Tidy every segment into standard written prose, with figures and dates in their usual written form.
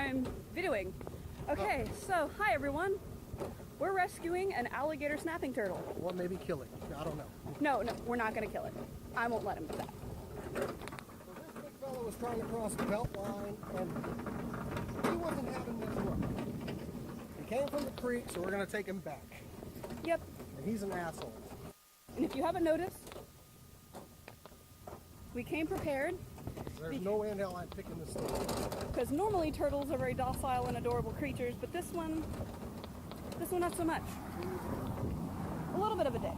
I'm videoing. Okay, so hi everyone. We're rescuing an alligator snapping turtle. Or maybe kill it. I don't know. No, we're not going to kill it. I won't let him do that. So this big fellow was trying to cross the belt line, and he wasn't having much luck. He came from the creek, so we're going to take him back. Yep. And he's an asshole. And if you haven't noticed, we came prepared. There's no way in hell I'm picking this thing. Because normally turtles are very docile and adorable creatures, but this one not so much. A little bit of a dick.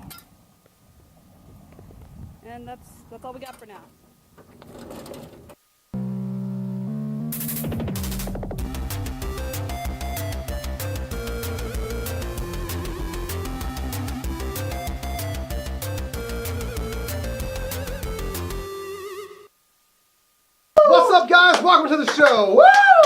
And that's all we got for now. What's up, guys? Welcome to the show. Woo!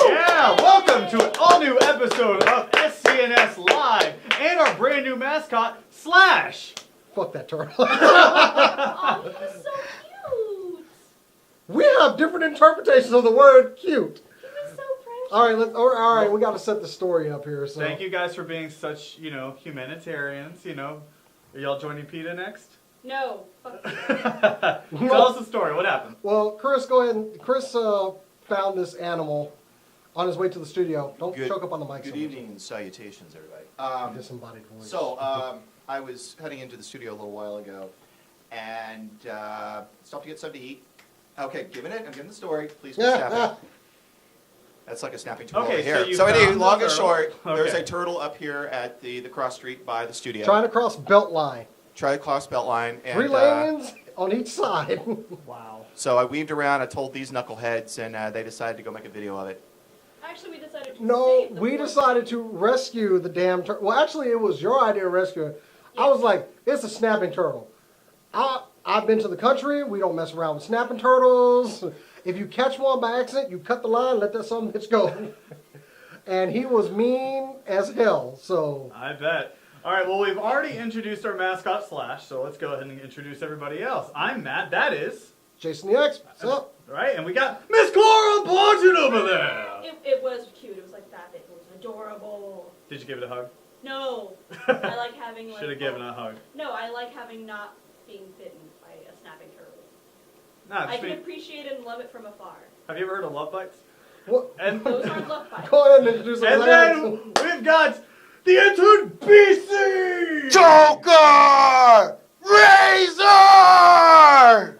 Yeah, welcome to an all-new episode of SCNS Live and our brand new mascot, Slash. Fuck that turtle. Oh, he was so cute. We have different interpretations of the word cute. He was so precious. All right, we got to set the story up here. So. Thank you guys for being such, humanitarians, Are y'all joining PETA next? No. Fuck you. Tell us the story. What happened? Well, Chris, go ahead. Chris found this animal on his way to the studio. Don't choke up on the mic. Good evening and salutations, everybody. Disembodied voice. So, I was heading into the studio a little while ago and stopped to get something to eat. Okay, I'm giving the story. Please be snapping. That's like a snapping turtle Okay, over here. so you anyway, found long the and turtle. short, there's Okay. a turtle up here at the cross street by the studio. Trying to cross belt line. Try to cross belt line. And, 3 lanes on each side. Wow. So I weaved around, I told these knuckleheads, and they decided to go make a video of it. Actually, we decided to No, save the we poor decided to rescue the damn turtle. Well, actually, it was your idea to rescue it. I was like, it's a snapping turtle. I've been to the country. We don't mess around with snapping turtles. If you catch one by accident, you cut the line, let that son of a bitch go. And he was mean as hell, so... I bet. All right, well, we've already introduced our mascot, Slash, so let's go ahead and introduce everybody else. I'm Matt. That is... Jason the X, what's up? Right, and we got Miss Cora Barton over there. It was cute. It was like that. It was adorable. Did you give it a hug? No. I like having like... Should have given it a hug. No, I like having not being bitten by a snapping turtle. Nah, I can appreciate it and love it from afar. Have you ever heard of love bites? What? And Those aren't love bites. Go ahead and introduce And then we've got the entered BC! Joker! Razor!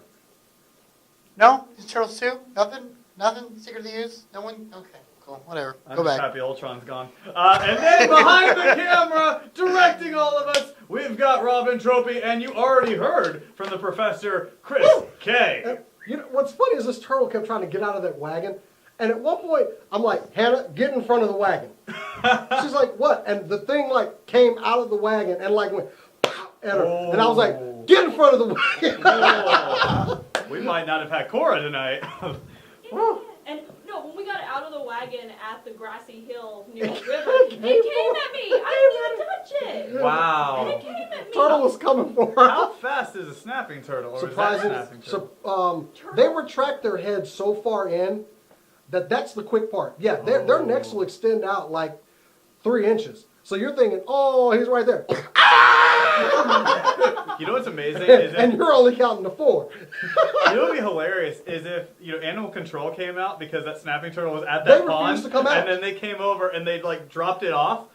No? Is Turtles 2? Nothing? Nothing? Secret of the Use? No one? Okay, cool. Whatever. I'm Go just back. happy Ultron's gone. And then behind the camera, directing all of us, we've got Robin Tropy, and you already heard from the professor, Chris K. You know, what's funny is this turtle kept trying to get out of that wagon. And at one point, I'm like, Hannah, get in front of the wagon. She's like, what? And the thing, like, came out of the wagon and, like, went pow at her. Oh. And I was like, get in front of the wagon. Oh, we might not have had Cora tonight. Yeah. And no, when we got out of the wagon at the grassy hill near the river, it came at me. I didn't even touch it. And Wow. it came at me. Turtle was coming for her. How fast is a snapping turtle? Or is that Surprising. snapping turtle? They retract their heads so far in that's the quick part. Yeah, their necks will extend out like 3 inches. So you're thinking, oh, he's right there. You know what's amazing? Is And if, you're only counting to 4. you know what would be hilarious is if Animal Control came out because that snapping turtle was at They that pond, refused to come out. and then they came over and they like dropped it off,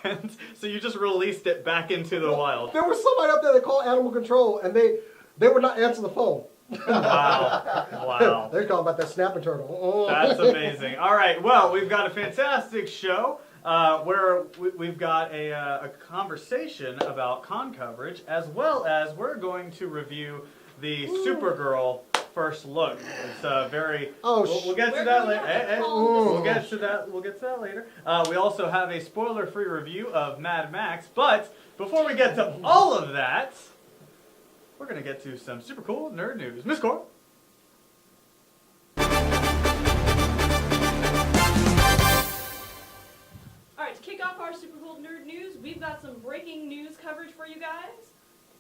and so you just released it back into the wild. There was somebody up there that called animal control, and they would not answer the phone. Wow. They're talking about that snapping turtle. Oh. That's amazing. All right, well, we've got a fantastic show where we've got a conversation about con coverage, as well as we're going to review the Supergirl first look. It's very. Oh, we'll get to We're that going later. to hold We'll get to that. We'll get to that later. We also have a spoiler-free review of Mad Max. But before we get to all of that, we're gonna get to some super cool nerd news. Miss Cora. Alright, to kick off our Super Cool Nerd News, we've got some breaking news coverage for you guys.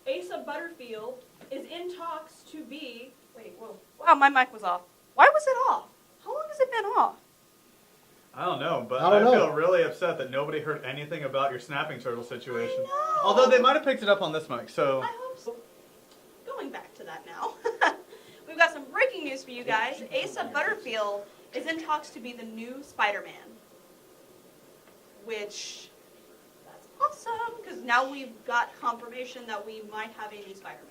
Asa Butterfield is in talks to be... Wait, whoa. Wow, my mic was off. Why was it off? How long has it been off? I don't know, but I don't know. feel really upset that nobody heard anything about your snapping turtle situation. I know. Although they might have picked it up on this mic, so. I hope so. Going back to that now. We've got some breaking news for you guys. Asa Butterfield is in talks to be the new Spider-Man. Which, that's awesome, because now we've got confirmation that we might have a new Spider-Man.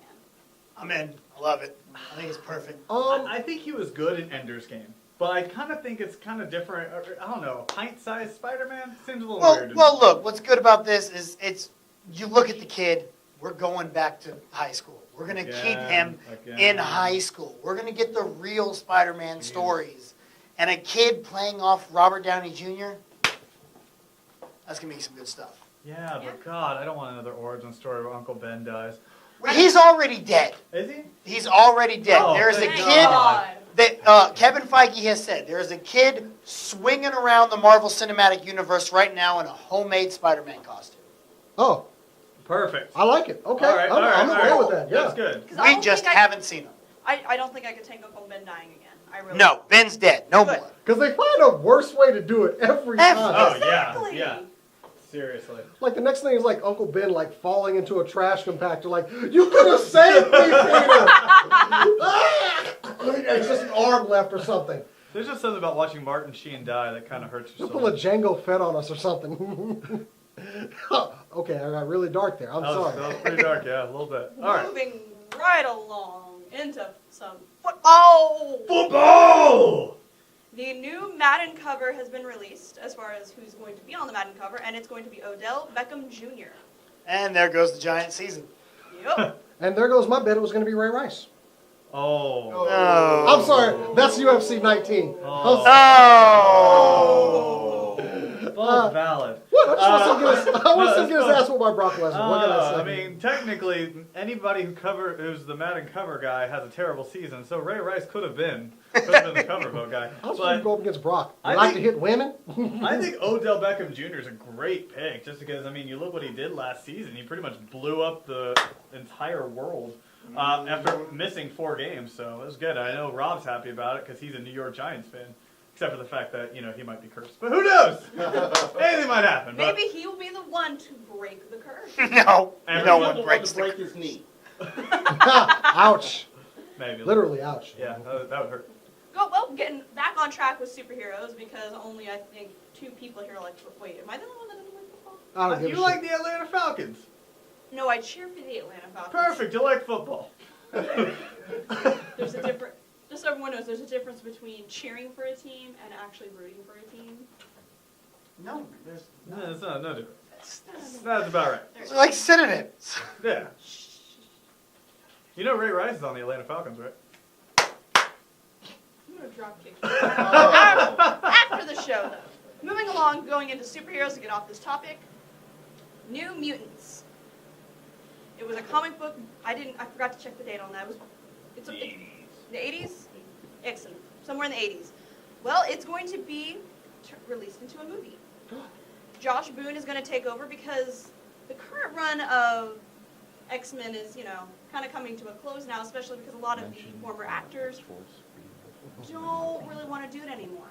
I'm in. I love it. I think it's perfect. I think he was good in Ender's Game, but I kind of think it's kind of different. I don't know, a pint-sized Spider-Man seems a little weird. to me. Well, look. What's good about this is you look at the kid. We're going back to high school. We're gonna keep him in high school. We're gonna get the real Spider-Man stories, and a kid playing off Robert Downey Jr. That's gonna be some good stuff. Yeah, but God, I don't want another origin story where Uncle Ben dies. He's already dead. Is he? He's already dead. Oh, There's a thank kid God. that Kevin Feige has said there is a kid swinging around the Marvel Cinematic Universe right now in a homemade Spider-Man costume. Oh, Perfect. I like it. Okay, All right, I'm okay with that. Yeah. That's good. 'Cause I We don't just think I- haven't seen him. I don't think I could take Uncle Ben dying again. I really No, Ben's dead. No Good. more. Because they find a worse way to do it every Every- time. Oh, Exactly. yeah. Seriously. Like the next thing is like Uncle Ben like falling into a trash compactor. Like you could have saved me, Peter. It's just an arm left or something. There's just something about watching Martin Sheen die that kind of hurts You your pull a soul. Django Fett on us or something. Okay, I got really dark there. I'm That was sorry. pretty dark, yeah, a little bit. All right. Moving right along into some football. Football! The new Madden cover has been released as far as who's going to be on the Madden cover, and it's going to be Odell Beckham Jr. And there goes the Giant season. Yep. And there goes my bet. It was going to be Ray Rice. Oh. No. I'm sorry. That's UFC 19. Oh. Oh. Both valid. What? I just want to no, get his that's ass with my Brock Lesnar. What can I say? I mean, technically, anybody who's the Madden cover guy has a terrible season. So Ray Rice could have been the cover vote guy. I was going to But go up against Brock. I You like to think- hit women? I think Odell Beckham Jr. is a great pick, just because you look what he did last season. He pretty much blew up the entire world after missing 4 games. So it was good. I know Rob's happy about it because he's a New York Giants fan. Except for the fact that, he might be cursed. But who knows? Anything might happen. But Maybe he will be the one to break the curse. No. And No he's one to breaks break the his knee. Ouch. maybe. Literally, ouch. Yeah, that would hurt. Well, getting back on track with superheroes because only I think 2 people here like. Wait, am I the only one that doesn't like football? I don't give You a shit. like the Atlanta Falcons. No, I cheer for the Atlanta Falcons. Perfect. You like football. There's a difference. Just so everyone knows, there's a difference between cheering for a team and actually rooting for a team. No, there's No, it's no different. That's about right. It's like synonyms. Yeah. You know Ray Rice is on the Atlanta Falcons, right? I'm gonna drop kick you. After the show, though. Moving along, going into superheroes to get off this topic. New Mutants. It was a comic book. I forgot to check the date on that. It's the 80s? Excellent. Somewhere in the 80s. Well, it's going to be released into a movie. Josh Boone is going to take over because the current run of X-Men is, kind of coming to a close now, especially because a lot of the former actors don't really want to do it anymore.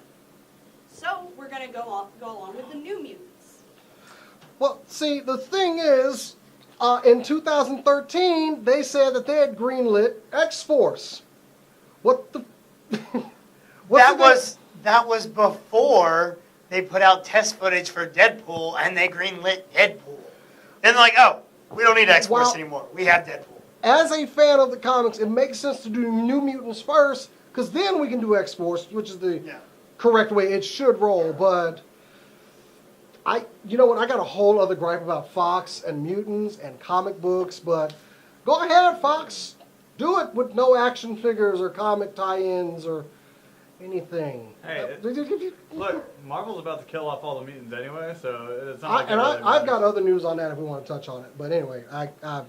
So we're going to go along with the New Mutants. Well, see, the thing is, in 2013, they said that they had greenlit X-Force. What the... That was before they put out test footage for Deadpool and they greenlit Deadpool. Then they're like, oh, we don't need X-Force Well- anymore. We have Deadpool. As a fan of the comics, it makes sense to do New Mutants first, because then we can do X-Force, which is the correct way it should roll, but... You know what, I got a whole other gripe about Fox and mutants and comic books, but go ahead, Fox. Do it with no action figures or comic tie-ins or anything. Hey, Look, Marvel's about to kill off all the mutants anyway, so it's not like it really I've got matters. other news on that if we want to touch on it. But anyway, I've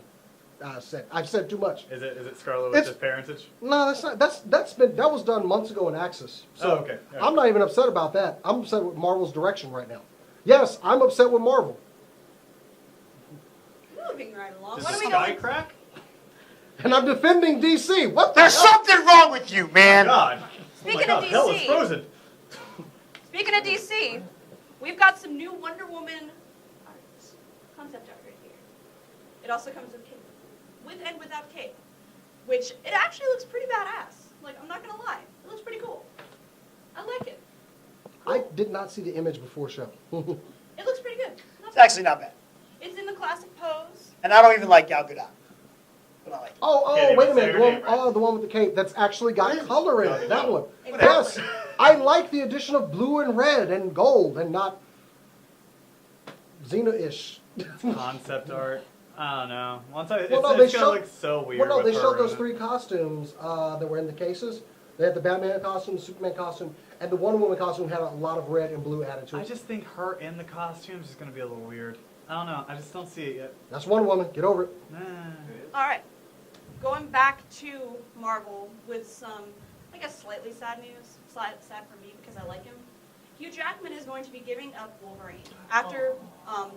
said too much. Is it Scarlet Witch's parentage? No, that's not. That was done months ago in Axis. So okay. All right. I'm not even upset about that. I'm upset with Marvel's direction right now. Yes, I'm upset with Marvel. Moving right along. Does What the are we sky going? crack? And I'm defending DC. What the There's hell? something wrong with you, man. God. Speaking oh my of God, hell, it's DC. frozen. Speaking of DC, we've got some new Wonder Woman art, concept art right here. It also comes with cape, with and without cape, which it actually looks pretty badass. Like, I'm not gonna lie, it looks pretty cool. I like it. I did not see the image before show. It looks pretty good. It's actually not bad. It's in the classic pose. And I don't even like Gal Gadot. But I like it. Oh, Can't wait a even minute. say The her one, name right. the one with the cape that's actually got color in it. That one. Exactly. Yes. I like the addition of blue and red and gold and not Xena-ish. Concept art. I don't know. Once I, Well, no, it's they gonna showed- look so weird. Well, no, with they her showed in those it. 3 costumes that were in the cases. They had the Batman costume, the Superman costume, and the Wonder Woman costume had a lot of red and blue added to I it. just think her in the costumes is gonna be a little weird. I don't know. I just don't see it yet. That's Wonder Woman. Get over it. Nah. All right, going back to Marvel with some, I guess, slightly sad news. Sad for me because I like him. Hugh Jackman is going to be giving up Wolverine. After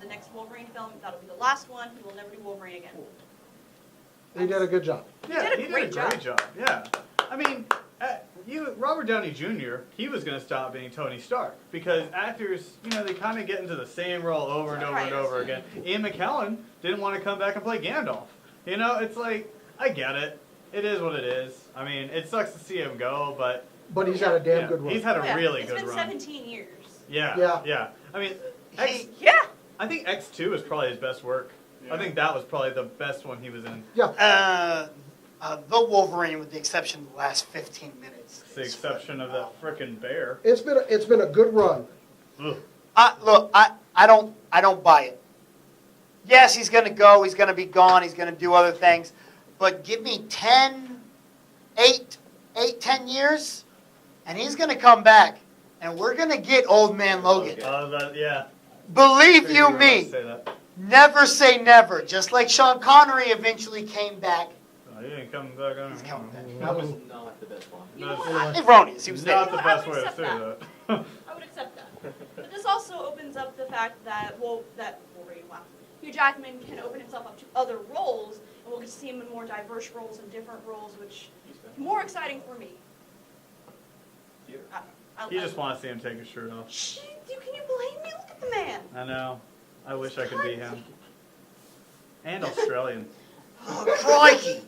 the next Wolverine film, that'll be the last one. He will never do Wolverine again. He did a good job. Yeah, did a great job. Yeah. I mean, Robert Downey Jr., he was going to stop being Tony Stark because actors, they kind of get into the same role over and over and over again. Ian McKellen didn't want to come back and play Gandalf. It's like, I get it. It is what it is. I mean, it sucks to see him go, but But he's had a damn yeah, good run. he's had a really good It's been run. 17 years. Yeah. I mean, Yeah. I think X2 is probably his best work. I think that was probably the best one he was in. Yeah. The Wolverine, with the exception of the last 15 minutes. With the exception of that frickin' bear. It's been a good run. Ugh. Look, I don't buy it. Yes, he's going to go. He's going to be gone. He's going to do other things. But give me 10 years, and he's going to come back, and we're going to get Old Man Logan. Yeah. Believe Figured you were about to me, say that. never say never. Just like Sean Connery eventually came back. Oh, he didn't come back on. He's coming back. That was not the best one. You know That's what? Erroneous. He was not there. the You know, I best would way to accept say that. that. I would accept that. But this also opens up the fact that, Wolverine, wow. Hugh Jackman can open himself up to other roles, and we'll get to see him in more diverse roles and different roles, which is more exciting for me. You just want to see him take his shirt off. Shh, can you blame me? Look at the man. I know. I wish I could be him. And Australian. Oh, crikey.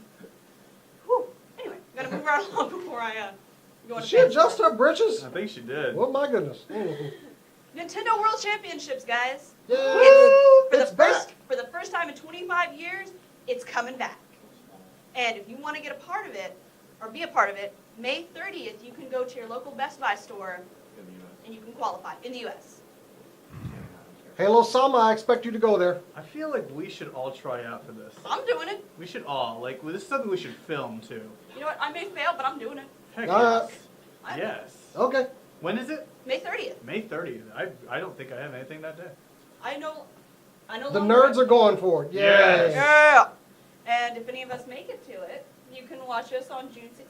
Whew. Anyway, gotta move right along before I go Did into she fantasy adjust part. her britches? I think she did. Oh my goodness. Nintendo World Championships, guys. Yay! For It's the first time in 25 years, it's coming back. And if you want to get a part of it, or be a part of it, May 30th, you can go to your local Best Buy store In the US. and you can qualify in the U.S. Halo Sama, I expect you to go there. I feel like we should all try out for this. I'm doing it. We should all. Like, this is something we should film, too. You know what? I may fail, but I'm doing it. Heck Uh, yes. Yes. Okay. When is it? May 30th. May 30th. I don't think I have anything that day. I know. The nerds are going for it. Yay. Yes. Yeah. And if any of us make it to it, you can watch us on June 16th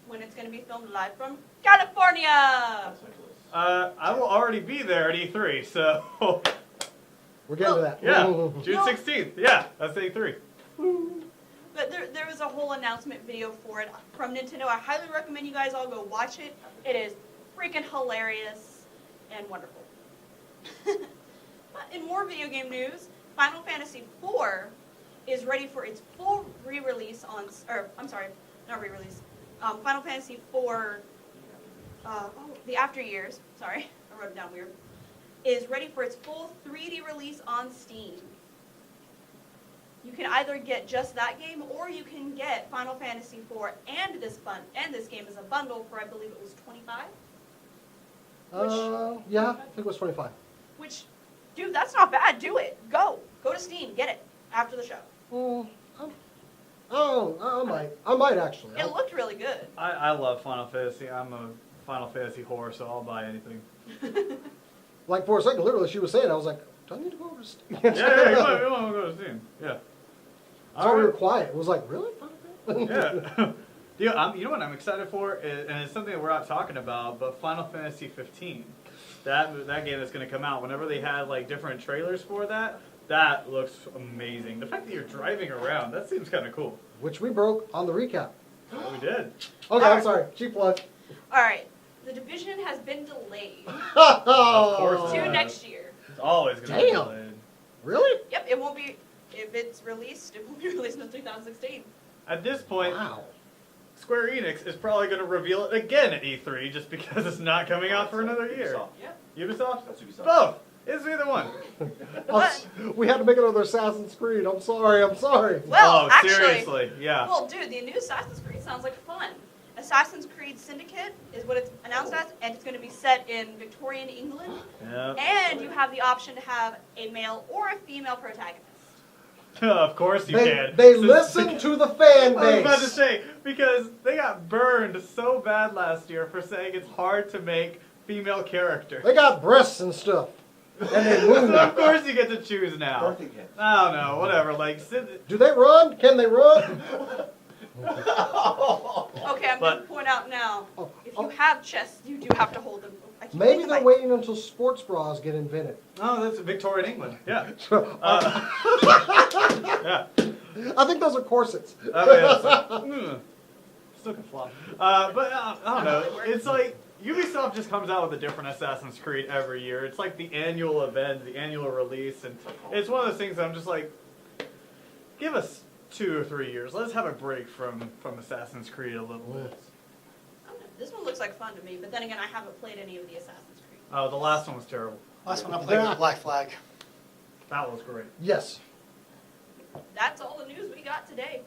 when it's going to be filmed live from California. Los Angeles. I will already be there at E3, so We're getting to that. yeah, Ooh. June 16th. Yeah, that's E3. But there was a whole announcement video for it from Nintendo. I highly recommend you guys all go watch it. It is freaking hilarious and wonderful. But in more video game news, Final Fantasy IV is ready for its full re-release on, or I'm sorry, not re-release. Final Fantasy IV, the After Years, sorry, I wrote it down weird, is ready for its full 3D release on Steam. You can either get just that game, or you can get Final Fantasy IV and this game as a bundle for, I believe it was $25. Yeah, I think it was 25. Which, dude, that's not bad. Do it. Go to Steam. Get it after the show. I might actually. It looked really good. I love Final Fantasy. I'm a Final Fantasy whore, so I'll buy anything. Like for a second, literally, she was saying, I was like, do I need to go over to Steam? Yeah, we want to go to Steam. Yeah. So we were quiet. It was like, really? Yeah. You know what I'm excited for? And it's something that we're not talking about, but Final Fantasy 15. That game that's going to come out. Whenever they had like different trailers for that, that looks amazing. The fact that you're driving around, that seems kind of cool. Which we broke on the recap. Oh, we did. Okay, I'm sorry. Cheap plug. All right. The division has been delayed Of course to it is. next year. It's always going to be Damn. delayed. Really? Yep, it won't be, if it's released, it won't be released until 2016. At this point, Wow. Square Enix is probably going to reveal it again at E3 just because it's not coming out for another year. Ubisoft. Yep. Ubisoft? That's Ubisoft. Both. It's either one. We had to make another Assassin's Creed. I'm sorry. Well, oh, actually, seriously? Yeah. well, dude, the new Assassin's Creed sounds like fun. Assassin's Creed Syndicate is what it's announced as, and it's going to be set in Victorian England. Yep. And you have the option to have a male or a female protagonist. Of course you They can. listen to the fan I was about to base. say, because they got burned so bad last year for saying it's hard to make female characters. They got breasts and stuff. And they So move. of course you get to choose now. Dorothy can. I don't know, whatever. Like, Do they run? Can they run? Okay, I'm going to point out now, Oh, if oh. you have chests, you do have to hold them. I keep Maybe hitting they're my- waiting until sports bras get invented. oh, that's Victorian England. Yeah. Yeah. I think those are corsets. I mean, it's like, still can fly. But I don't know. It's like Ubisoft just comes out with a different Assassin's Creed every year. It's like the annual event, the annual release, and it's one of those things that I'm just like, give us 2 or 3 years. Let's have a break from Assassin's Creed a little bit. I don't know, this one looks like fun to me, but then again, I haven't played any of the Assassin's Creed. Oh, the last one was terrible. Last one I played was Black Flag. That was great. Yes. That's all the news we got today.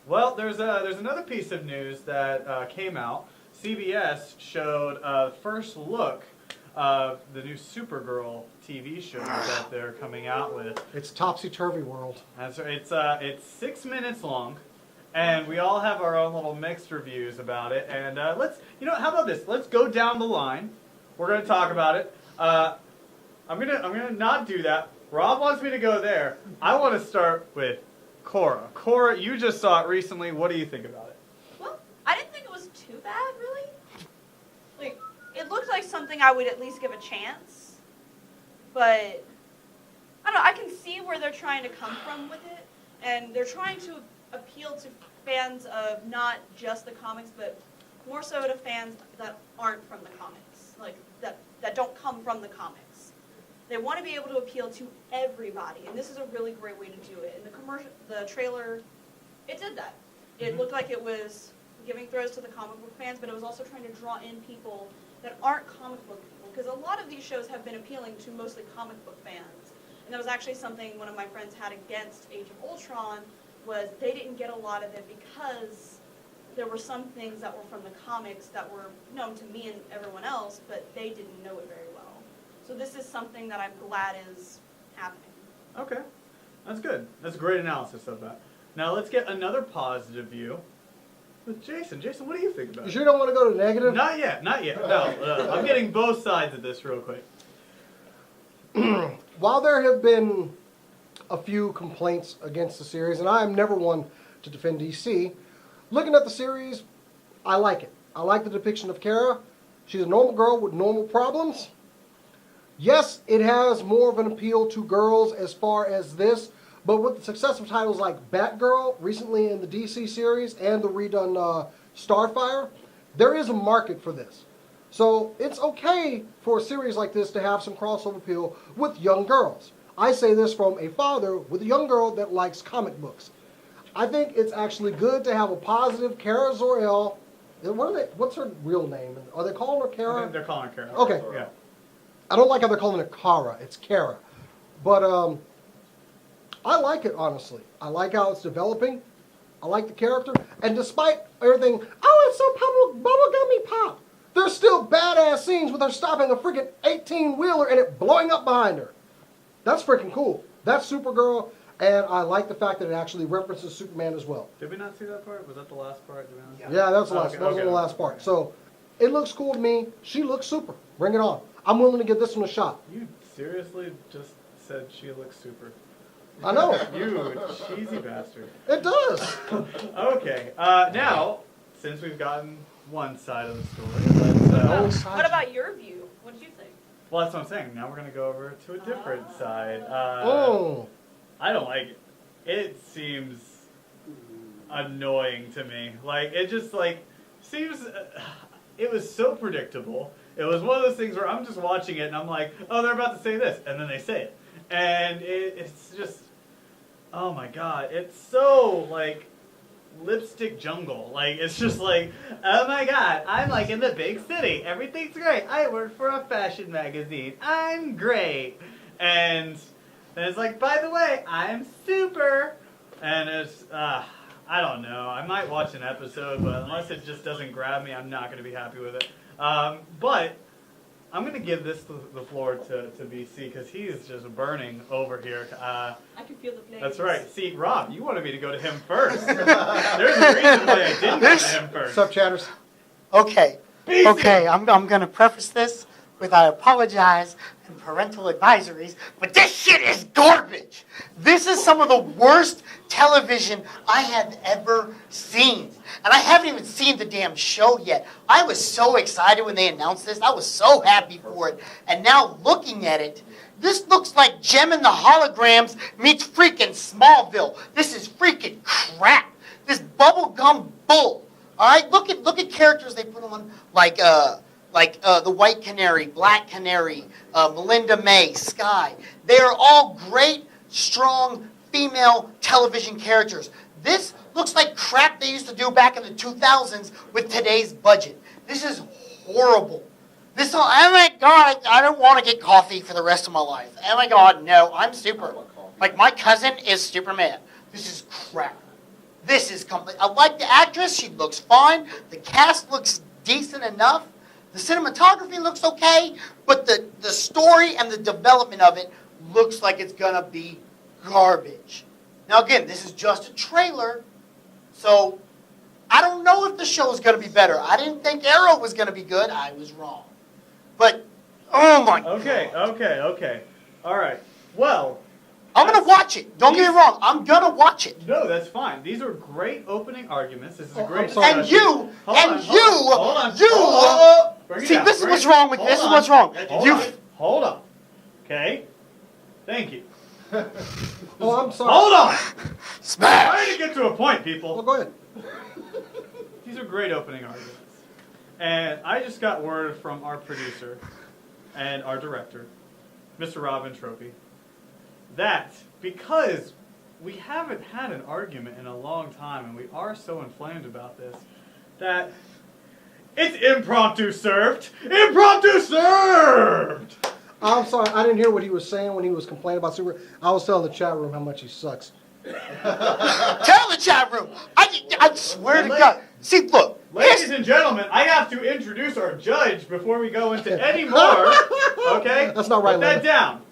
Well, there's another piece of news that came out. CBS showed a first look of the new Supergirl TV show that they're coming out with. It's topsy-turvy world. That's right. It's 6 minutes long, and we all have our own little mixed reviews about it. And let's, how about this? Let's go down the line. We're gonna talk about it. I'm gonna not do that. Rob wants me to go there. I want to start with Cora. Cora, you just saw it recently. What do you think about it? Well, I didn't think it was too bad, really. Like, it looked like something I would at least give a chance. But, I don't know, I can see where they're trying to come from with it. And they're trying to appeal to fans of not just the comics, but more so to fans that aren't from the comics. Like, that don't come from the comics. They want to be able to appeal to everybody, and this is a really great way to do it. And the trailer, it did that. It looked like it was giving throws to the comic book fans, but it was also trying to draw in people that aren't comic book people, because a lot of these shows have been appealing to mostly comic book fans. And that was actually something one of my friends had against Age of Ultron, was they didn't get a lot of it because there were some things that were from the comics that were known to me and everyone else, but they didn't know it very well. So this is something that I'm glad is happening. Okay, that's good. That's a great analysis of that. Now let's get another positive view with Jason. Jason, what do you think about You it? sure don't want to go to negative? Not yet. No, I'm getting both sides of this real quick. While there have been a few complaints against the series, and I am never one to defend DC, looking at the series, I like it. I like the depiction of Kara. She's a normal girl with normal problems. Yes, it has more of an appeal to girls as far as this, but with the success of titles like Batgirl recently in the DC series and the redone Starfire, there is a market for this. So it's okay for a series like this to have some crossover appeal with young girls. I say this from a father with a young girl that likes comic books. I think it's actually good to have a positive Kara Zor-El. What's her real name? Are they calling her Kara? They're calling her Kara. Okay. Yeah. I don't like how they're calling it Kara. It's Kara. But I like it, honestly. I like how it's developing. I like the character. And despite everything, oh, it's so bubblegummy pop, there's still badass scenes with her stopping a freaking 18-wheeler and it blowing up behind her. That's freaking cool. That's Supergirl, and I like the fact that it actually references Superman as well. Did we not see that part? Was that the last part? Yeah, that's the last, Okay, that was okay. the last part. So it looks cool to me. She looks super. Bring it on. I'm willing to give this one a shot. You seriously just said she looks super. I know. You cheesy bastard. It does. Okay, now, since we've gotten one side of the story, let's... What about your view? What did you think? well, that's what I'm saying. Now we're going to go over to a different side. Oh. I don't like it. It seems annoying to me. Like, it just, like, seems... it was so predictable. It was one of those things where I'm just watching it and I'm like, oh, they're about to say this, and then they say it, and it's just, oh my god, it's so like lipstick jungle. Like it's just like, oh my god, I'm like in the big city. Everything's great. I work for a fashion magazine. I'm great. And then it's like, by the way, I'm super. And it's, I don't know. I might watch an episode, but unless it just doesn't grab me, I'm not going to be happy with it. But I'm going to give this the floor to BC because he is just burning over here. I can feel the flames. That's right. See, Rob, you wanted me to go to him first. There's a reason why I didn't go to him first. What's up, chatters? Okay. Okay, I'm going to preface this with I apologize and parental advisories, but this shit is garbage. This is some of the worst television I have ever seen. And I haven't even seen the damn show yet. I was so excited when they announced this. I was so happy for it. And now looking at it, this looks like Gem and the Holograms meets freaking Smallville. This is freaking crap. This bubblegum bull. All right, look at characters they put on like the White Canary, Black Canary, Melinda May, Sky. They are all great, strong female television characters. This looks like crap they used to do back in the 2000s with today's budget. This is horrible. Oh my God, I don't want to get coffee for the rest of my life. Oh my God, no, I'm super. Like my cousin is Superman. This is crap. This is complete. I like the actress. She looks fine. The cast looks decent enough. The cinematography looks okay, but the story and the development of it looks like it's going to be garbage. Now, again, this is just a trailer, so I don't know if the show is going to be better. I didn't think Arrow was going to be good. I was wrong. But, oh my God. Okay. All right. Well, I'm going to watch it. Don't get me wrong. I'm going to watch it. no, that's fine. These are great opening arguments. This is a Oh, great I'm sorry. discussion. Hold on. Bring it See, down. this is Bring what's it- wrong with hold this. Is on. what's wrong. Hold on. Okay. Thank you. Oh, I'm sorry. Hold on. Smash. Trying to get to a point, people. Well, go ahead. These are great opening arguments. And I just got word from our producer and our director, Mr. Robin Tropy, that because we haven't had an argument in a long time and we are so inflamed about this, that it's impromptu served. Impromptu served! I'm sorry. I didn't hear what he was saying when he was complaining about Super. I was telling the chat room how much he sucks. Tell the chat room. I swear to God. See, look. Ladies and gentlemen, I have to introduce our judge before we go into any more. Okay? That's not right, Put that Linda. down.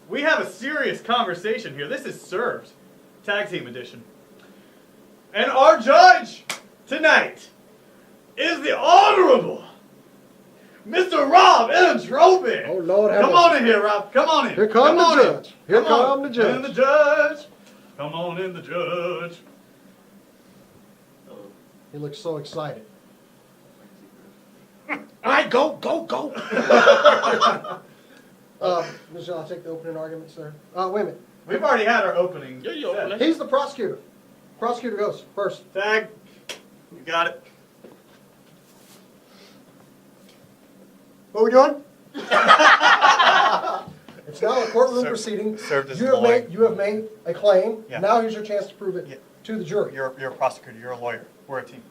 We have a serious conversation here. This is served. Tag team edition. And our judge tonight is the Honorable Mr. Rob Entropy. Oh, Lord have Come on in here, Rob. Come on in. Here come the on in. judge. Here come the judge. In the judge. Come on in, the judge. He looks so excited. All right, go. Michelle, I'll take the opening argument, sir. Wait a minute. We've already had our opening. Yeah, you open it. He's the prosecutor. Prosecutor goes first. Tag. You got it. What are we doing? It's now a courtroom Served- proceeding. served as You a have lawyer. made a claim. Yeah. Now here's your chance to prove it Yeah. to the jury. You're a prosecutor. You're a lawyer. We're a team.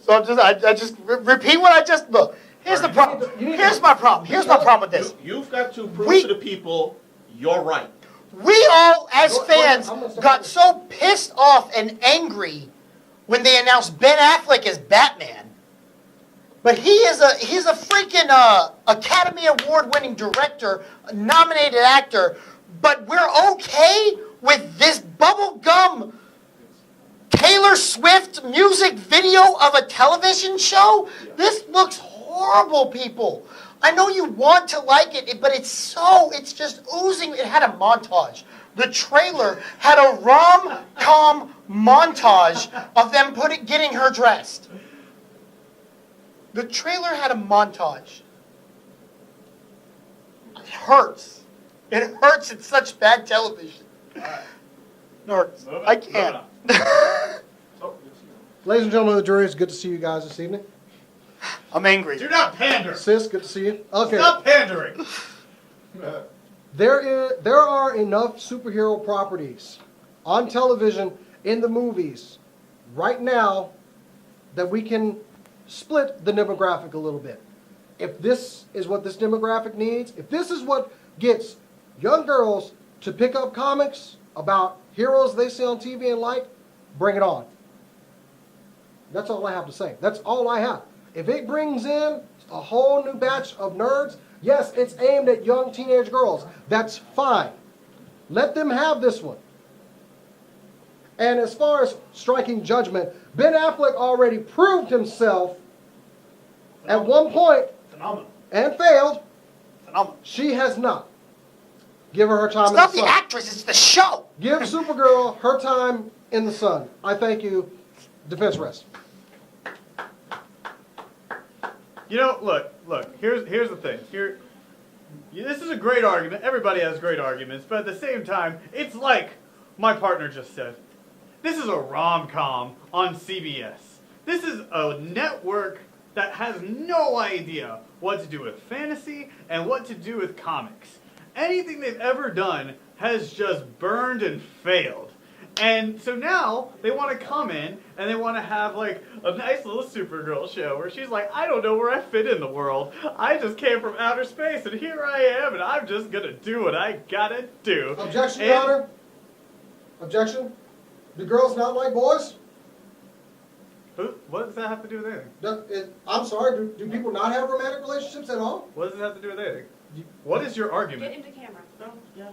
So I just repeat what I just look. Here's the problem. Here's my problem. Here's my problem with this. You've got to prove We- to the people you're right. We all, as Go- go fans, ahead. I'm gonna start got with- so pissed off and angry when they announced Ben Affleck as Batman. But he's a freaking Academy Award winning director, nominated actor. But we're okay with this bubblegum Taylor Swift music video of a television show? This looks horrible, people. I know you want to like it, but it's just oozing. It had a montage. The trailer had a rom-com montage of them getting her dressed. The trailer had a montage. It hurts. It hurts. It's such bad television. It hurts. Moving- I can't. moving on. Ladies and gentlemen of the jury, it's good to see you guys this evening. I'm angry. Do not pander. Sis, good to see you. Okay. Stop pandering. There are enough superhero properties on television, in the movies, right now, that we can split the demographic a little bit. If this is what this demographic needs, if this is what gets young girls to pick up comics about heroes they see on TV and like, bring it on. That's all I have to say. That's all I have. If it brings in a whole new batch of nerds, yes, it's aimed at young teenage girls. That's fine. Let them have this one. And as far as striking judgment, Ben Affleck already proved himself at one point Phenomenal. and failed. Phenomenal. She has not. Give her time It's in not the the sun. actress, it's the show. Give Supergirl her time in the sun. I thank you. Defense rest. You know, look. Here's the thing. This is a great argument. Everybody has great arguments, but at the same time, it's like my partner just said. This is a rom-com on CBS. This is a network that has no idea what to do with fantasy and what to do with comics. Anything they've ever done has just burned and failed. And so now they want to come in and they want to have like a nice little Supergirl show where she's like, I don't know where I fit in the world. I just came from outer space and here I am and I'm just going to do what I gotta do. Objection, Your Honor. Objection. Do girls not like boys? What does that have to do with anything? I'm sorry, do people not have romantic relationships at all? What does it have to do with anything? What is your Get argument? into camera. No, yeah,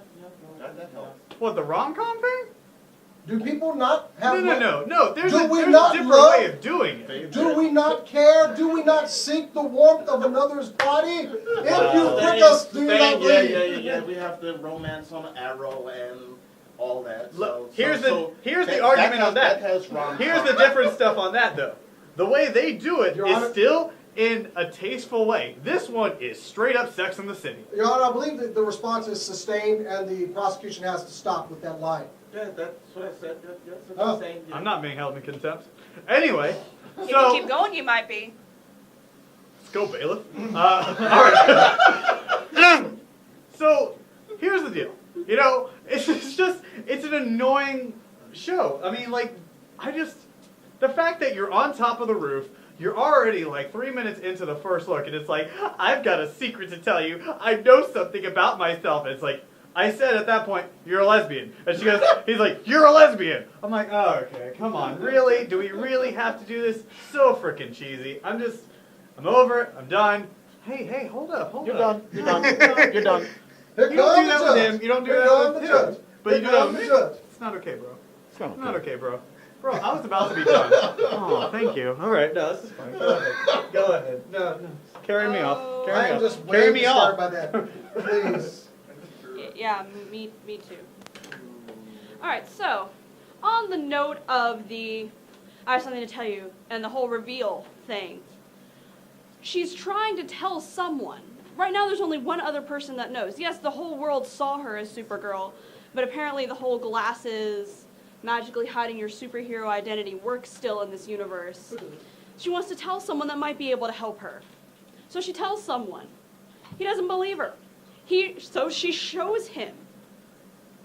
that helps. What, the rom-com thing? Do people not have No. There's Do a we different not love- way of doing it. Do we not care? Do we not seek the warmth of another's body? If you prick us, do you not bleed? Yeah. We have the romance on Arrow and all that. Look, So, here's that- the argument has- on that. has rom-com. Here's the different stuff on that, though. The way they do it Your is Honor- still in a tasteful way. This one is straight up Sex in the City. Your Honor, I believe that the response is sustained and the prosecution has to stop with that line. Yeah, that's what I said. That's what Oh. I'm saying. Yeah. I'm not being held in contempt. Anyway, If you so keep going, you might be. let's go, bailiff. All right. So here's the deal. You know, it's an annoying show. I mean, like, the fact that you're on top of the roof, you're already like 3 minutes into the first look, and it's like, I've got a secret to tell you. I know something about myself. And it's like, I said at that point, you're a lesbian. And she goes, he's like, you're a lesbian. I'm like, oh, okay, come on, really? Do we really have to do this? So freaking cheesy. I'm over it. I'm done. Hey, hold up. You're done. You're done. You're done. Here You don't do comes that the with judge. him. You don't do Here that comes with the him. judge. But you Here do that comes with the me. judge. It's not okay, bro. It's not It's not okay, bro. Bro, I was about to be done. Oh, thank you. All right, no, this is fine. Go ahead. Go ahead. No. Carry me off. I Carry me am off. just Carry way me disturbed off. by that. Please. Yeah, me too. All right, so on the note of I have something to tell you and the whole reveal thing. She's trying to tell someone. Right now, there's only one other person that knows. Yes, the whole world saw her as Supergirl, but apparently the whole glasses, magically hiding your superhero identity works still in this universe. She wants to tell someone that might be able to help her. So she tells someone. He doesn't believe her. So she shows him.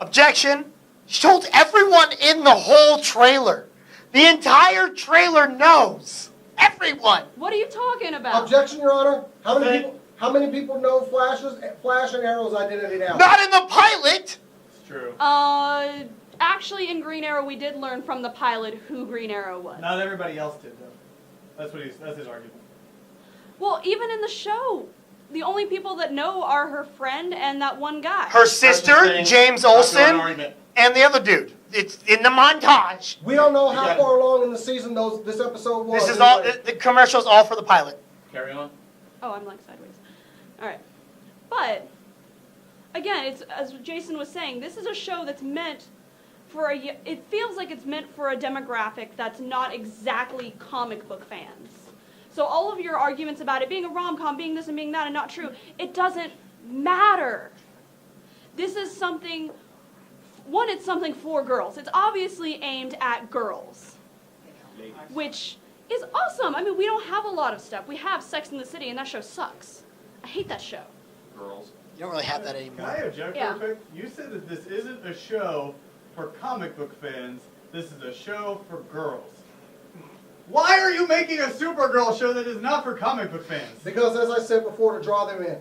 Objection. She told everyone in the whole trailer. The entire trailer knows. Everyone. What are you talking about? Objection, Your Honor. How many people know Flash and Arrow's identity now? Not in the pilot. It's true. Actually, in Green Arrow, we did learn from the pilot who Green Arrow was. Not everybody else did, though. That's his argument. Well, even in the show, the only people that know are her friend and that one guy. Her sister, James Olsen, and the other dude. It's in the montage. We don't know how Yeah. far along in the season this episode was. This is all. The commercial's all for the pilot. Carry on. Oh, I'm like sideways. All right. But, again, it's as Jason was saying, this is a show that's meant for it feels like it's meant for a demographic that's not exactly comic book fans. So all of your arguments about it being a rom-com, being this and being that and not true, it doesn't matter. This is something, it's something for girls. It's obviously aimed at girls, which is awesome. I mean, we don't have a lot of stuff. We have Sex in the City, and that show sucks. I hate that show. Girls. You don't really have that Can anymore. I object Yeah. real quick? You said that this isn't a show for comic book fans. This is a show for girls. Why are you making a Supergirl show that is not for comic book fans? Because as I said before, to draw them in.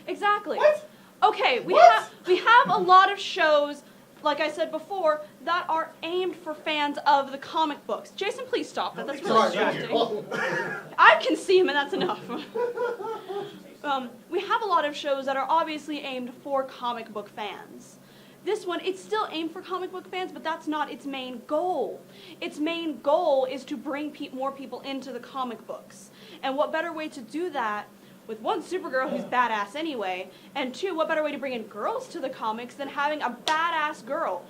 Exactly. What? Okay, we What? have a lot of shows, like I said before, that are aimed for fans of the comic books. Jason, please stop that. That's really Sorry. distracting. I can see him, and that's enough. We have a lot of shows that are obviously aimed for comic book fans. This one, it's still aimed for comic book fans, but that's not its main goal. Its main goal is to bring more people into the comic books. And what better way to do that with one, Supergirl who's badass anyway, and two, what better way to bring in girls to the comics than having a badass girl?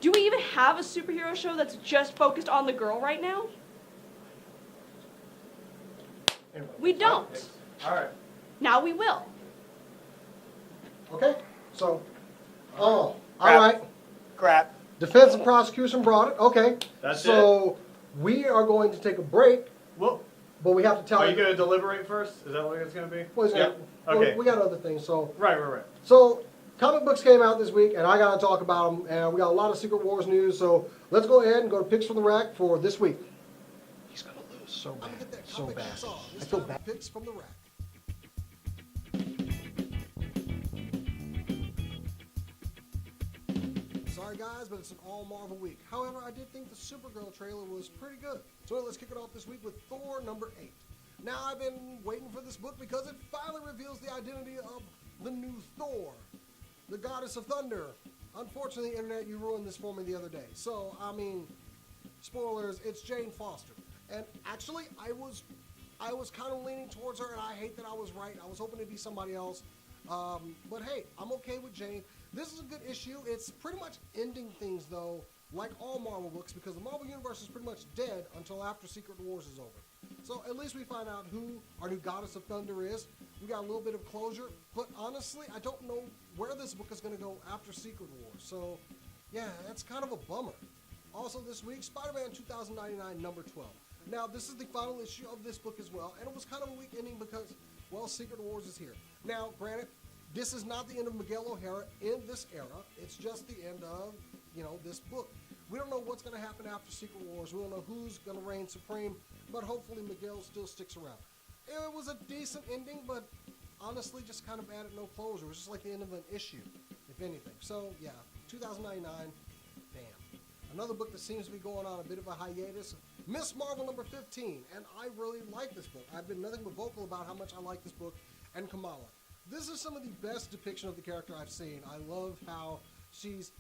Do we even have a superhero show that's just focused on the girl right now? We don't. All right. Now we will. Okay, so, all Crap. right. Crap. Defense and prosecution brought it. Okay. That's so we are going to take a break, Well, but we have to tell are you going to deliberate first? Is that what it's going to be? Well, it's Yeah. gonna- Okay. we got other things. So, Right. so comic books came out this week, and I got to talk about them. And we got a lot of Secret Wars news. So let's go ahead and go to picks from the rack for this week. He's gonna lose so bad, so bad. I feel bad. Picks from the rack. Sorry guys, but it's an all Marvel week. However, I did think the Supergirl trailer was pretty good. So let's kick it off this week with Thor number 8. Now I've been waiting for this book because it finally reveals the identity of the new Thor, the goddess of thunder. Unfortunately, Internet, you ruined this for me the other day. So, I mean, spoilers, it's Jane Foster. And actually, I was kind of leaning towards her, and I hate that I was right. I was hoping it'd be somebody else. But hey, I'm okay with Jane. This is a good issue. It's pretty much ending things, though, like all Marvel books, because the Marvel Universe is pretty much dead until after Secret Wars is over. So at least we find out who our new Goddess of Thunder is. We got a little bit of closure, but honestly, I don't know where this book is going to go after Secret Wars. So, yeah, that's kind of a bummer. Also this week, Spider-Man 2099 number 12. Now, this is the final issue of this book as well, and it was kind of a weak ending because, well, Secret Wars is here. Now, granted, this is not the end of Miguel O'Hara in this era. It's just the end of, this book. We don't know what's going to happen after Secret Wars. We don't know who's going to reign supreme, but hopefully Miguel still sticks around. It was a decent ending, but honestly just kind of added no closure. It was just like the end of an issue, if anything. So, yeah, 2099, damn. Another book that seems to be going on a bit of a hiatus, Miss Marvel number 15, and I really like this book. I've been nothing but vocal about how much I like this book, and Kamala. This is some of the best depiction of the character I've seen. I love how she's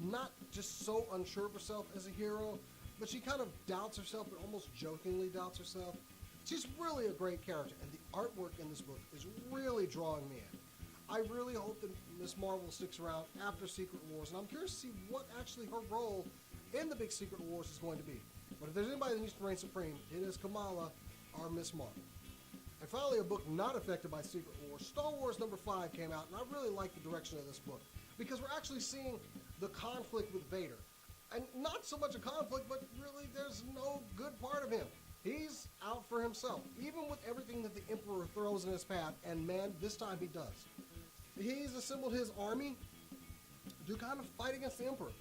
not just so unsure of herself as a hero, but she kind of doubts herself, but almost jokingly doubts herself. She's really a great character, and the artwork in this book is really drawing me in. I really hope that Miss Marvel sticks around after Secret Wars, and I'm curious to see what actually her role in the big Secret Wars is going to be. But if there's anybody that needs to reign supreme, it is Kamala, our Miss Marvel. And finally, a book not affected by Secret Wars, Star Wars number 5 came out, and I really like the direction of this book, because we're actually seeing the conflict with Vader. And not so much a conflict, but really there's no good part of him. He's out for himself, even with everything that the Emperor throws in his path, and man, this time he does. He's assembled his army to kind of fight against the Emperor.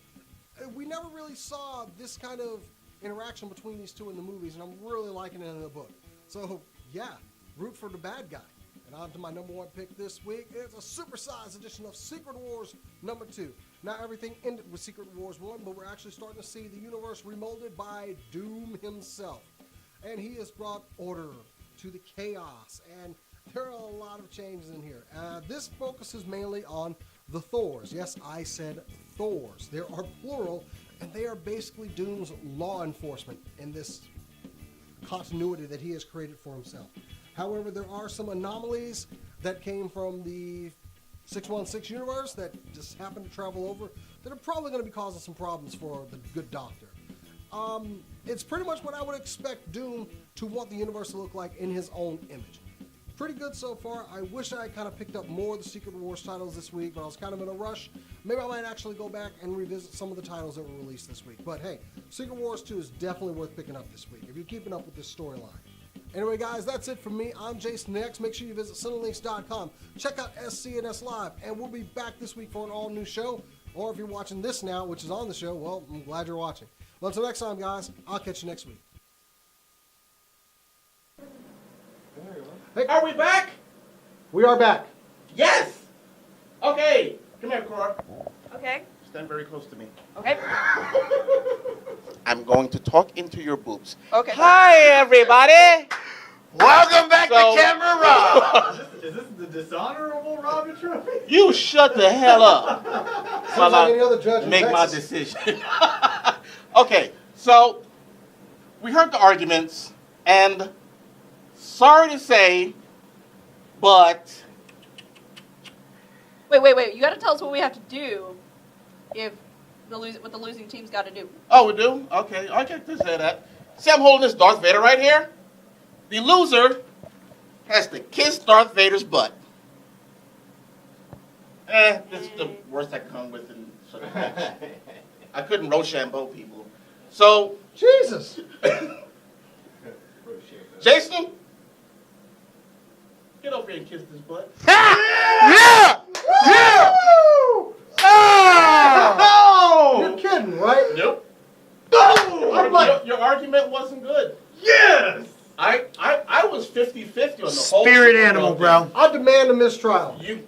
We never really saw this kind of interaction between these two in the movies, and I'm really liking it in the book. So, yeah, root for the bad guy. And on to my number 1 pick this week. It's a supersized edition of Secret Wars number 2. Now, everything ended with Secret Wars 1, but we're actually starting to see the universe remolded by Doom himself. And he has brought order to the chaos, and there are a lot of changes in here. This focuses mainly on the Thors. Yes, I said Thors. There are plural, and they are basically Doom's law enforcement in this continuity that he has created for himself. However, there are some anomalies that came from the 616 universe that just happened to travel over that are probably going to be causing some problems for the good doctor. It's pretty much what I would expect Doom to want the universe to look like in his own image. pretty good so far. I wish I had kind of picked up more of the Secret Wars titles this week, but I was kind of in a rush. Maybe I might actually go back and revisit some of the titles that were released this week. But hey, Secret Wars 2 is definitely worth picking up this week if you're keeping up with this storyline. Anyway, guys, that's it from me. I'm Jason X. Make sure you visit Cinelinks.com. Check out SCNS Live, and we'll be back this week for an all-new show. Or if you're watching this now, which is on the show, well, I'm glad you're watching. Well, until next time, guys, I'll catch you next week. Hey, Are we back? we are back. Yes. Okay. Come here, Cora. Okay. Stand very close to me. Okay. I'm going to talk into your boobs. Okay. Hi, everybody. Welcome back So- to Camera Rob. Is this the dishonorable Robbie Trophy? You shut the hell up. Sounds like any other judge in Make my Texas. decision. Okay, so we heard the arguments, and sorry to say, but Wait. You got to tell us what we have to do if what the losing team's got to do. oh, we do? Okay, I get to say that. See, I'm holding this Darth Vader right here. The loser has to kiss Darth Vader's butt. This is the worst I come with in such a match. I couldn't Rochambeau people. So, Jesus. Jason, get over here and kiss this butt. Yeah! You're kidding, right? Nope. I'm like, Your argument wasn't good. Yes! I was 50-50 on the whole Spirit Super animal, Bowl bro. I demand a mistrial. thing.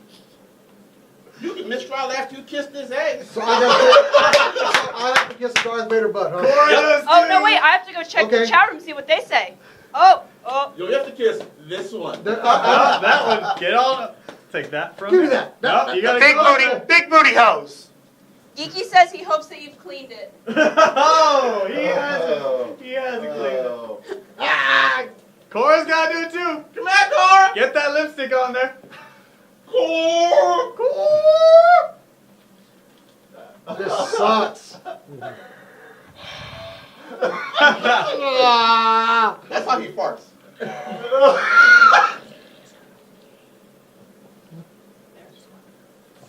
You can mistrial after you kissed his ass. So I have to kiss Darth Vader butt, huh? Oh, no, wait. I have to go check the Okay. chat room and see what they say. Oh. You have to kiss this one. That one, get on. Take that from Give me me. that. No, you gotta Big booty hose. Geeky says he hopes that you've cleaned it. Oh, he hasn't. He hasn't cleaned it. Ah, Cora's gotta do it too. Come here, Cora. Get that lipstick on there. Cora. This sucks. That's how he farts.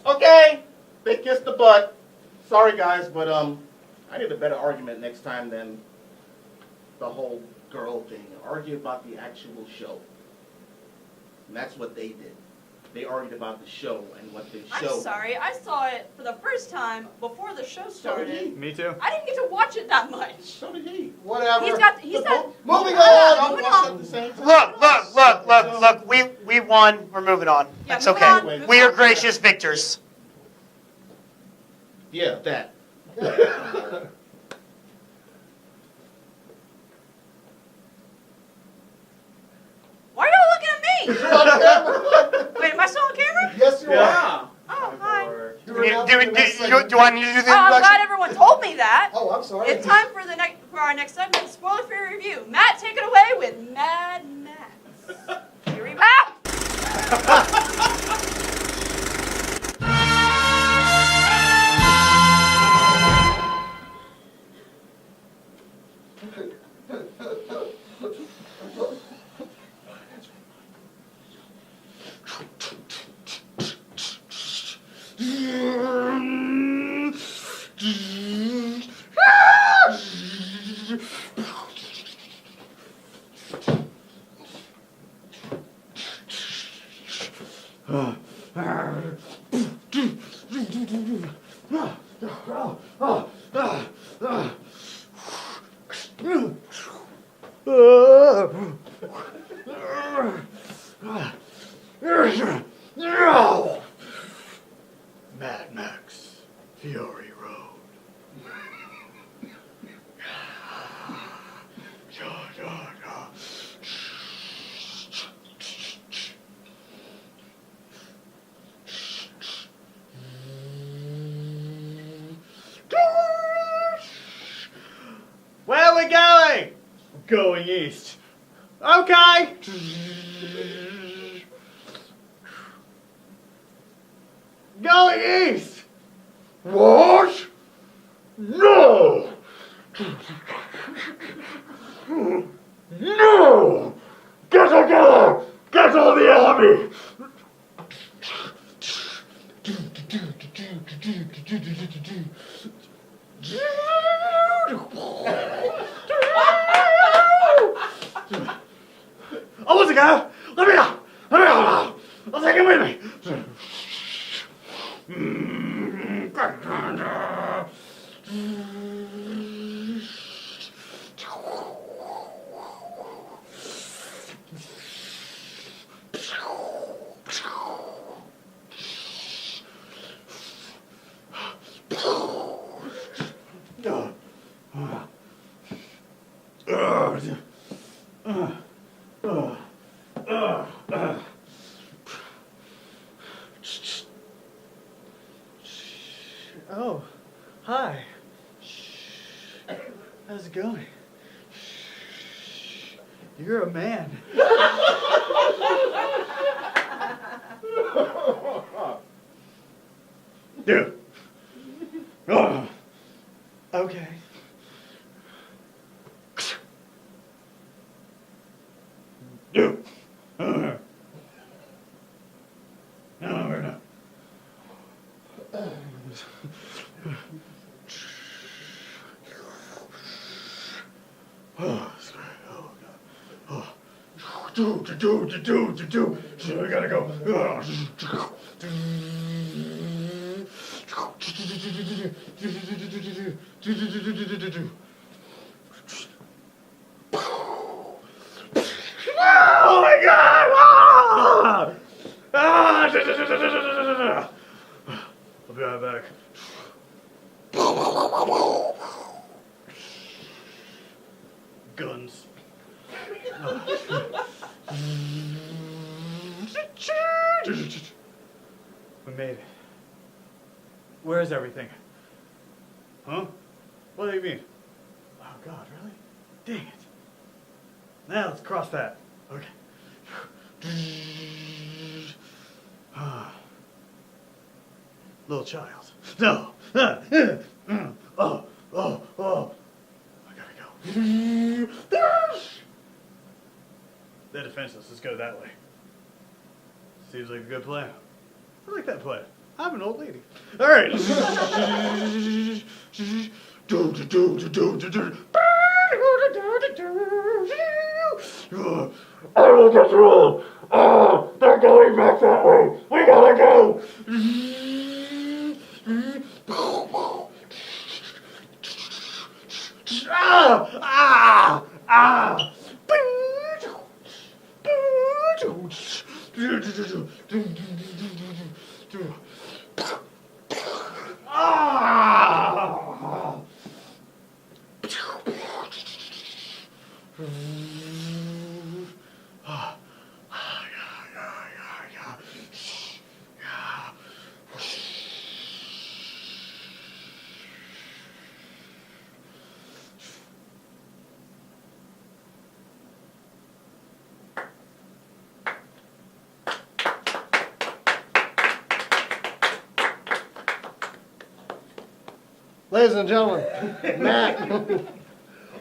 Okay, they kissed the butt. Sorry, guys, but I need a better argument next time than the whole girl thing. Argue about the actual show. And that's what they did. They argued about the show and what the show. I'm sorry. I saw it for the first time before the show So did he. started. Me too. I didn't get to watch it that much. So did he. Whatever. Moving Moving on. on. Moving on. Look. We won. We're moving on. Yeah, That's moving okay. on, moving We are on. gracious victors. Yeah, that. Why are y'all looking at me? You're on camera. Wait, am I still on camera? Yes, you are. Yeah. Oh, hi. Do I need to do the I'm glad introduction? everyone told me that. Oh, I'm sorry. It's time for our next segment, spoiler-free review. Matt, take it away with Mad Max. Here we go. Mad Max, Fury Road. Where are we going? Going east. Okay. Going east. What? No. No. Get together. Get all the Oh, what's it go? Let me go! Let me go! I'll take him with me! Oh, hi. How's it going? You're a man. Dude. Oh. Okay. Dude. No, we're not. Oh, it's great. Oh, God. Oh. We gotta go. Oh my God! Ah! I'll be right back. Guns. We made it. Where's everything? Huh? What do you mean? Oh God, really? Dang it. Now let's cross that. Okay. Little child. No. Oh. I gotta go. They're defenseless. Let's go that way. Seems like a good plan. I like that plan. I'm an old lady. All right. Oh, that's wrong. Oh, they're going back that way. We gotta go. Ladies and gentlemen, Matt.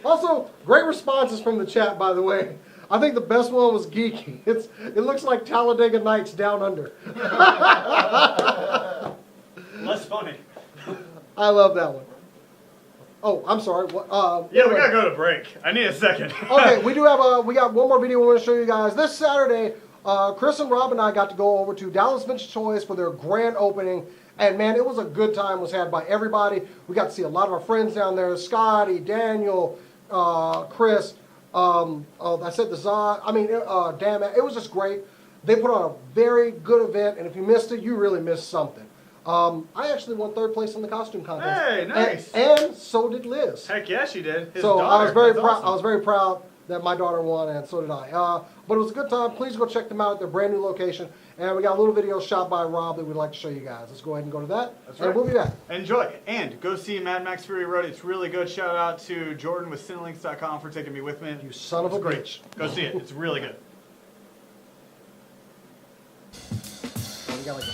Also, great responses from the chat, by the way. I think the best one was geeky. It looks like Talladega Nights Down Under. Less funny. I love that one. Oh, I'm sorry. Yeah, we gotta go to break. I need a second. Okay, we got one more video we want to show you guys. This Saturday, Chris and Rob and I got to go over to Dallas Vintage Toys for their grand opening. And man, it was a good time. It was had by everybody. We got to see a lot of our friends down there. Scotty, Daniel, Chris, I said the Zod. I mean, damn it. It was just great. They put on a very good event. And if you missed it, you really missed something. I actually won third place in the costume contest. Hey, nice. And so did Liz. Heck yeah, she did. His So daughter. I was very That's proud. awesome. I was very proud that my daughter won, and so did I. But it was a good time. Please go check them out at their brand new location. And we got a little video shot by Rob that we'd like to show you guys. Let's go ahead and go to that. That's and right. we'll be back. Enjoy. And go see Mad Max Fury Road. It's really good. Shout out to Jordan with Cinelinks.com for taking me with me. You son of a It's great. bitch. Go see it. It's really good. Oh, we got like a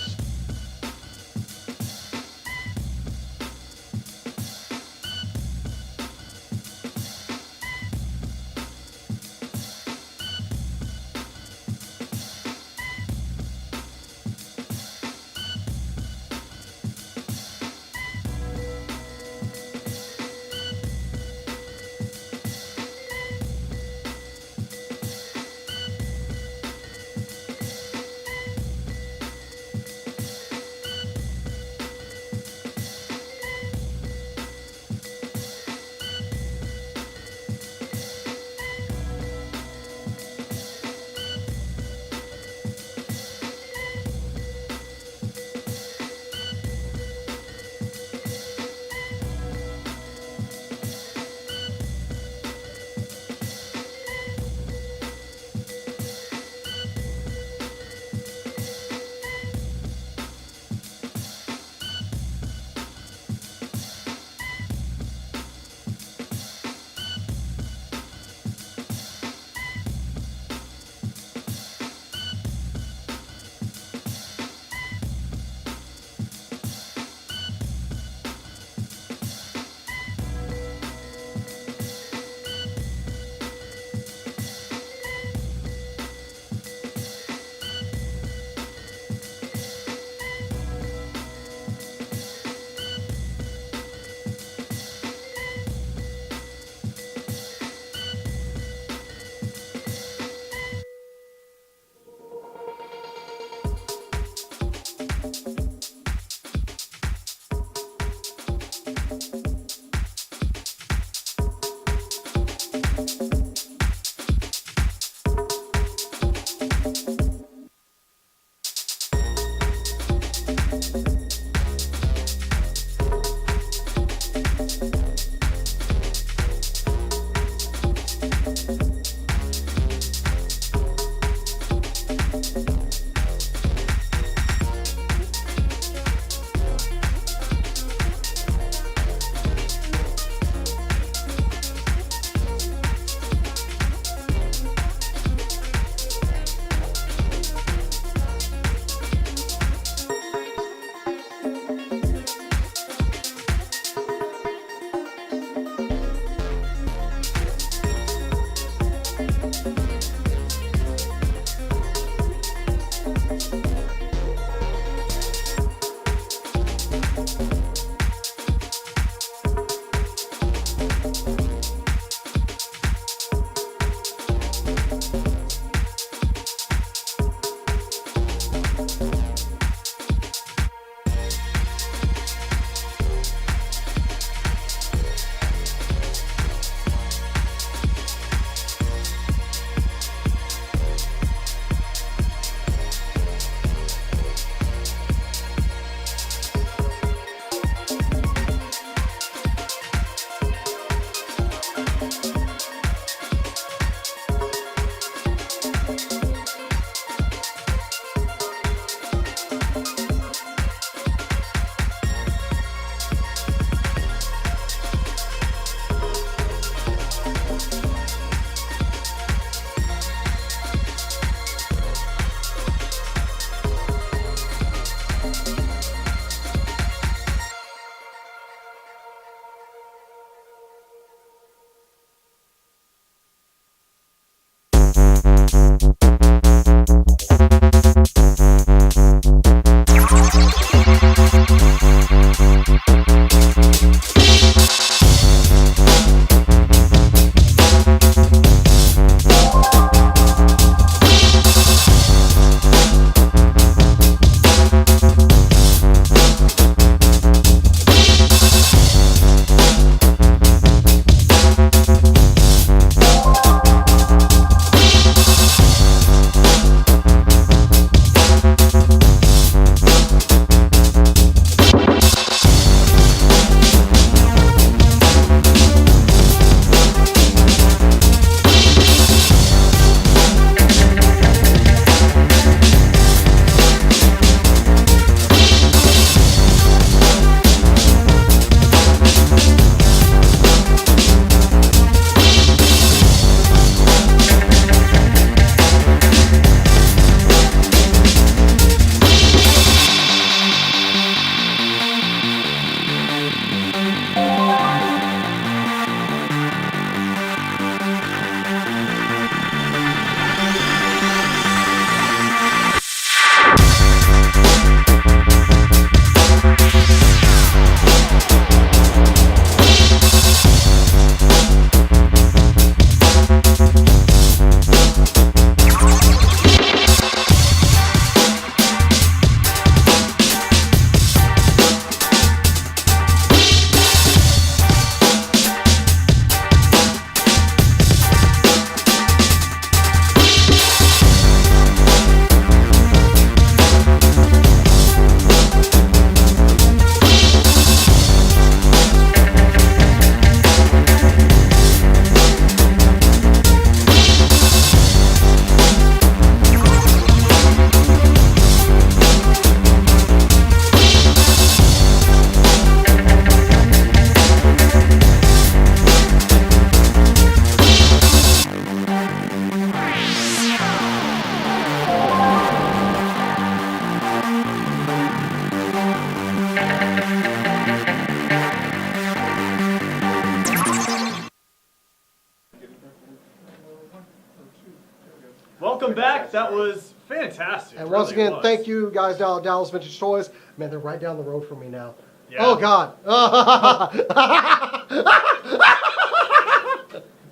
Welcome back. That was fantastic. And once really again, was. thank you guys down at Dallas Vintage Toys. Man, they're right down the road from me now. Yeah. Oh, God.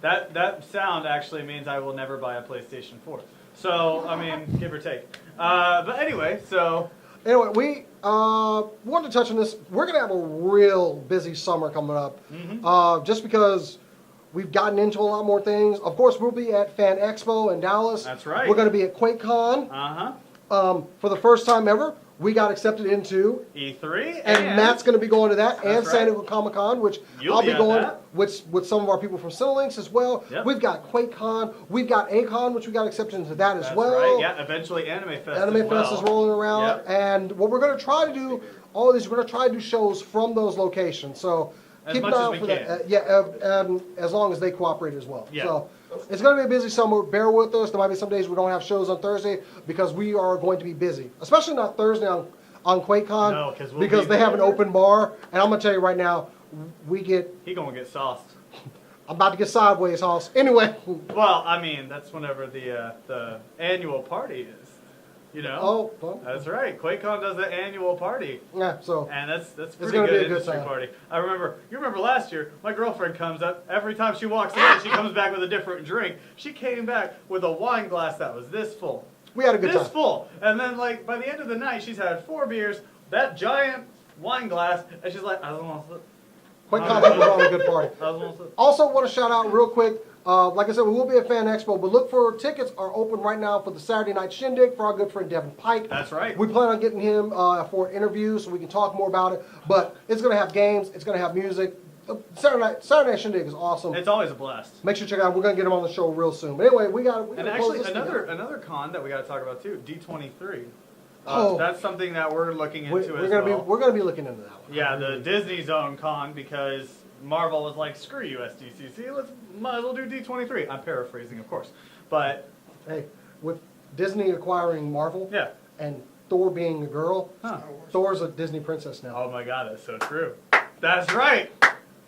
That sound actually means I will never buy a PlayStation 4. So, I mean, give or take. But anyway, so... Anyway, we wanted to touch on this. We're going to have a real busy summer coming up. Mm-hmm. Just because we've gotten into a lot more things. Of course, we'll be at Fan Expo in Dallas. That's right. We're going to be at QuakeCon. Uh-huh. For the first time ever, we got accepted into E3 and Matt's going to be going to that, and That's San right. Diego Comic-Con, which You'll I'll be be at going that. with some of our people from Cinelinx as well. Yep. We've got QuakeCon, we've got A-Con, which we got accepted into that as That's well. right. Yeah, eventually Anime Fest Anime as well. Fest is rolling around, Yep. and what we're going to try to do, all of these, we're going to try to do shows from those locations. So As keep much an eye as out we for can. that. And as long as they cooperate as well. Yeah. So it's going to be a busy summer. Bear with us. There might be some days we don't have shows on Thursday because we are going to be busy, especially not Thursday on QuakeCon No, 'cause we'll because be they have an there. open bar, and I'm going to tell you right now, He gonna get sauced. I'm about to get sideways, Hoss. Anyway, Well, I mean, that's whenever the annual party is. You know? Oh, well, That's right. QuakeCon does an annual party. yeah. So And that's pretty gonna good be a good industry time. party. You remember last year, my girlfriend comes up, every time she walks in, she comes back with a different drink. She came back with a wine glass that was this full. we had a good This time. full. And then like by the end of the night, she's had 4 beers, that giant wine glass, and she's like, I don't want to sip. QuakeCon people are on a good party. I don't want to sip. Also, want to shout out real quick. Like I said, we will be at Fan Expo, but look for tickets are open right now for the Saturday night shindig for our good friend Devin Pike. That's right. We plan on getting him for an interview so we can talk more about it. But it's going to have games. It's going to have music. Saturday night shindig is awesome. It's always a blast. Make sure to check it out. We're going to get him on the show real soon. But anyway, we got And actually, another con that we got to talk about too, D23. Oh. That's something that we're looking into we're as gonna well. we're going to be looking into that one. Yeah, the Disney Zone con because Marvel was like, screw you, SDCC, might as well do D23. I'm paraphrasing, of course. But, Hey, with Disney acquiring Marvel yeah. and Thor being a girl, Huh. Thor's a Disney princess now. Oh my god, that's so true. That's right.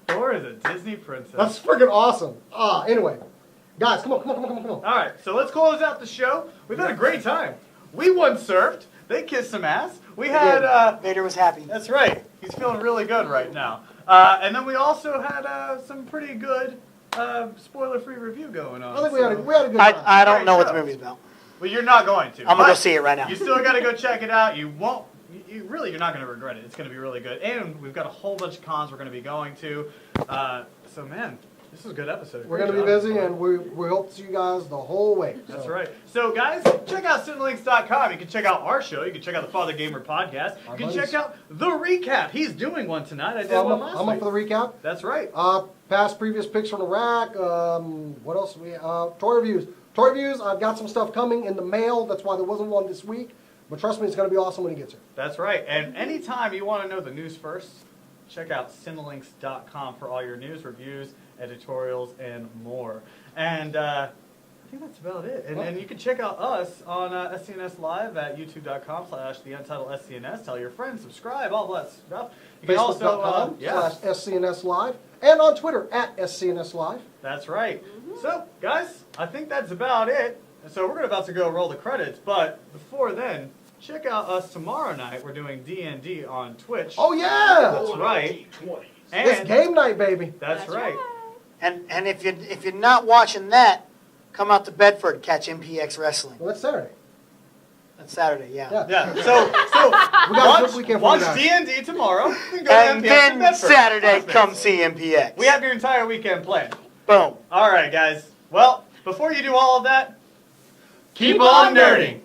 Thor is a Disney princess. That's freaking awesome. Anyway, guys, come on. All right, so let's close out the show. We've had a great time. We won surfed. They kissed some ass. We had, Vader was happy. that's right. He's feeling really good right now. And then we also had some pretty good spoiler-free review going on. I think we had a good time. I don't Great know what the show. movie's about. Well, you're not going to. I'm gonna go but see it right now. You still got to go check it out. You won't. You're not going to regret it. It's going to be really good. And we've got a whole bunch of cons we're going to be going to. So man, this is a good episode. We're going to be busy, and we hope to see you guys the whole way. That's So, right. So guys, check out cinelinks.com. You can check out our show. You can check out the Father Gamer podcast. You Our can buddies. check out the recap. He's doing one tonight. I did So one last I'm week. up for the recap. That's right. Previous picks from the rack. What else? Toy reviews. Toy reviews. I've got some stuff coming in the mail. That's why there wasn't one this week. But trust me, it's going to be awesome when he gets here. That's right. And anytime you want to know the news first, check out cinelinks.com for all your news, reviews, editorials, and more. And I think that's about it. And you can check out us on SCNS Live at youtube.com/theUntitledSCNS. Tell your friends, subscribe, all that stuff. You can also, Facebook.com/SCNS Live. And on Twitter @SCNS Live. That's right. So, guys, I think that's about it. So we're about to go roll the credits. But before then, check out us tomorrow night. We're doing D&D on Twitch. Oh, yeah! That's right. It's And game night, baby. that's right. And if you're not watching that, come out to Bedford, catch MPX Wrestling. Well, that's Saturday. That's Saturday, yeah. Yeah. Yeah. So We got a watch, good weekend for watch you guys. D&D tomorrow. And, go And to MPX in then Bedford. Saturday, That's come nice. see MPX. We have your entire weekend planned. Boom. All right, guys. Well, before you do all of that, keep on nerding.